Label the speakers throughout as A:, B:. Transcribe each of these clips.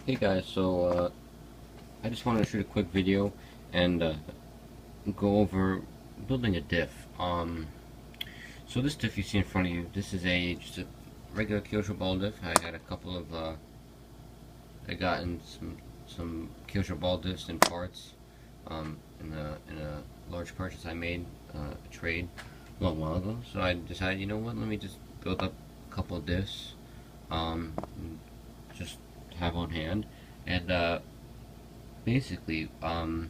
A: Hey guys, I just wanted to shoot a quick video and go over building a diff. So this diff you see in front of you, this is just a regular Kyosho ball diff. I had a couple of I gotten some Kyosho ball diffs in parts in a large purchase I made, a trade a long while ago. So I decided, you know what, let me just build up a couple of diffs, and just have on hand. And basically, I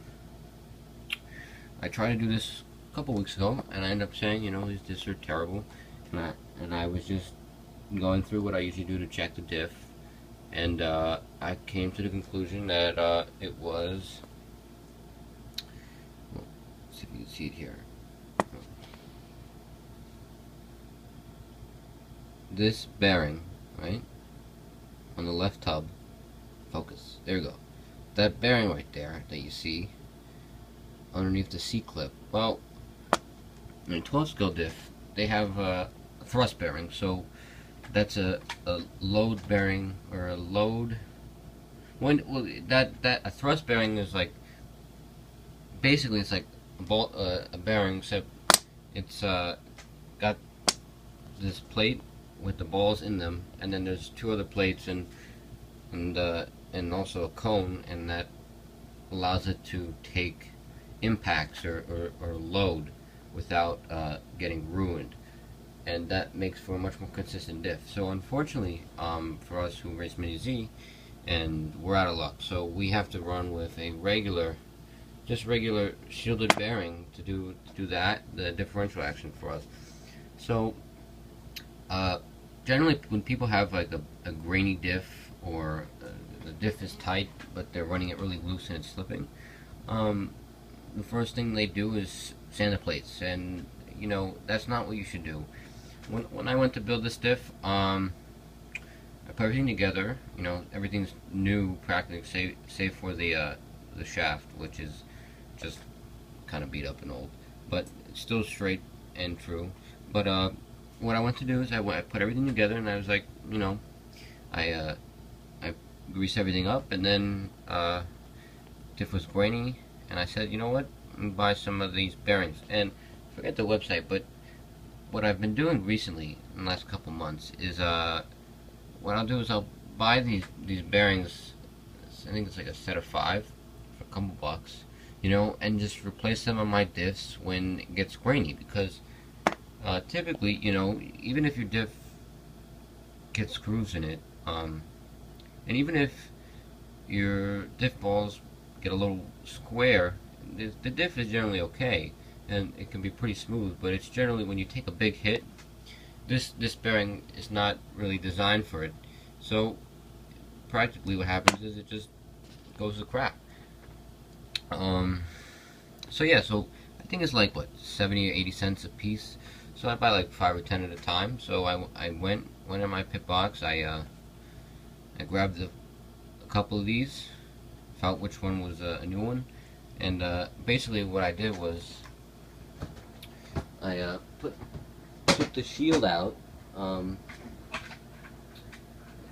A: tried to do this a couple weeks ago, and I ended up saying, you know, these diffs are terrible. And I was just going through what I usually do to check the diff, and I came to the conclusion that it was. Well, let's see if you can see it here. This bearing, right, on the left tub. Focus. There you go. That bearing right there that you see underneath the C-clip. Well, in a 12 scale diff, they have a thrust bearing, so that's a load bearing or a load. A thrust bearing is like basically it's like a bearing, except it's got this plate with the balls in them, and then there's two other plates and also a cone, and that allows it to take impacts or load without getting ruined, and that makes for a much more consistent diff. So unfortunately, for us who race Mini Z, and we're out of luck, so we have to run with a just regular shielded bearing to do the differential action for us. So generally, when people have like a grainy diff, or the diff is tight but they're running it really loose and it's slipping, the first thing they do is sand the plates, and you know that's not what you should do. When I went to build this diff, I put everything together. You know, everything's new practically, save for the shaft, which is just kind of beat up and old, but it's still straight and true. But what I went to do is I put everything together, and I was like, you know, I greased everything up, and then diff was grainy, and I said, you know what, let me buy some of these bearings. And I forget the website, but what I've been doing recently in the last couple months is what I'll do is I'll buy these bearings. I think it's like a set of 5 for a couple bucks, you know, and just replace them on my diffs when it gets grainy, because typically, you know, even if your diff gets screws in it, and even if your diff balls get a little square, the diff is generally okay, and it can be pretty smooth. But it's generally when you take a big hit, this bearing is not really designed for it. So practically, what happens is it just goes to crap. So yeah, so I think it's like what, 70 or 80 cents a piece. So I buy like 5 or 10 at a time. So I went in my pit box. I grabbed a couple of these, found which one was a new one, and basically what I did was I took the shield out.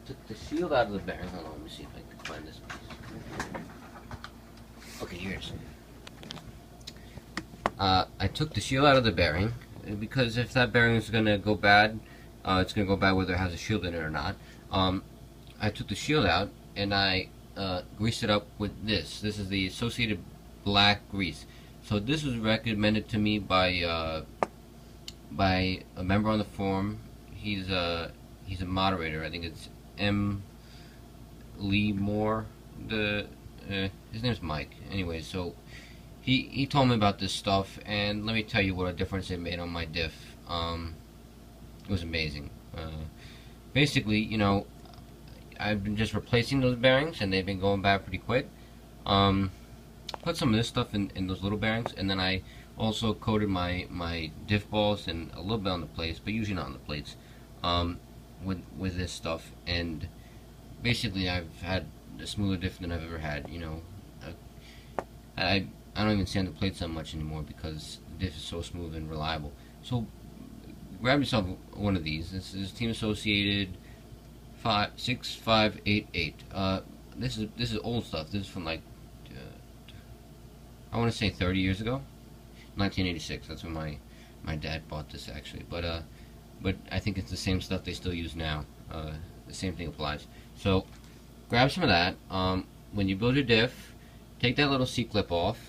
A: Took the shield out of the bearing. Hold on, let me see if I can find this piece. Okay, here's. I took the shield out of the bearing, because if that bearing is gonna go bad, it's gonna go bad whether it has a shield in it or not. I took the shield out, and I greased it up with this. This is the Associated Black Grease. So this was recommended to me by a member on the forum. He's a moderator. I think it's M. Lee Moore. His name's Mike. Anyway, so he told me about this stuff, and let me tell you what a difference it made on my diff. It was amazing. Basically, you know, I've been just replacing those bearings, and they've been going bad pretty quick. Put some of this stuff in those little bearings, and then I also coated my diff balls and a little bit on the plates, but usually not on the plates, with this stuff. And basically, I've had a smoother diff than I've ever had. You know, I don't even sand the plates that much anymore because the diff is so smooth and reliable. So grab yourself one of these. This is Team Associated 6588. this is old stuff. This is from like I want to say 30 years ago, 1986. That's when my dad bought this actually. But I think it's the same stuff they still use now. The same thing applies. So grab some of that. When you build your diff, take that little C-clip off,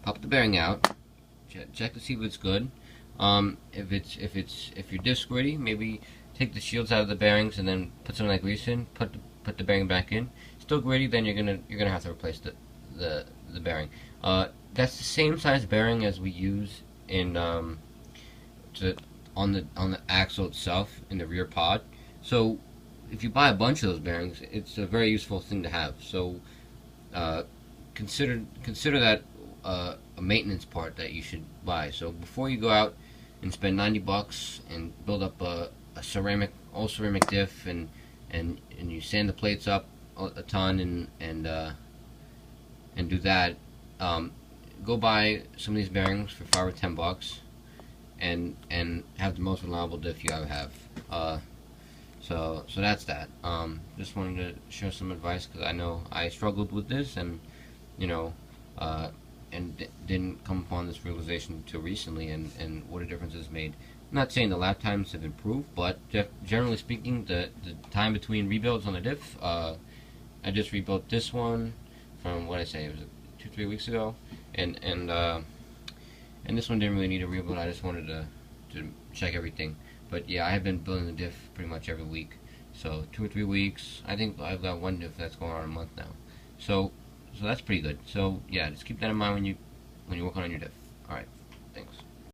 A: pop the bearing out, check to see if it's good. If your diff's gritty, maybe take the shields out of the bearings and then put some like grease in. Put the bearing back in. Still gritty, then you're gonna have to replace the bearing. That's the same size bearing as we use in on the axle itself in the rear pod. So if you buy a bunch of those bearings, it's a very useful thing to have. So consider that a maintenance part that you should buy. So before you go out and spend $90 and build up a all ceramic diff and you sand the plates up a ton and do that, go buy some of these bearings for $5 or $10 and have the most reliable diff you ever have. So that's that. Just wanted to share some advice because I know I struggled with this and didn't come upon this realization until recently and what a difference it's made. I'm not saying the lap times have improved, but generally speaking, the time between rebuilds on the diff, I just rebuilt this one from what I say, it was 2-3 weeks ago, and this one didn't really need a rebuild. I just wanted to check everything. But yeah, I have been building the diff pretty much every week. So 2 or 3 weeks. I think I've got one diff that's going on a month now. So that's pretty good. So yeah, just keep that in mind when you're working on your diff. All right.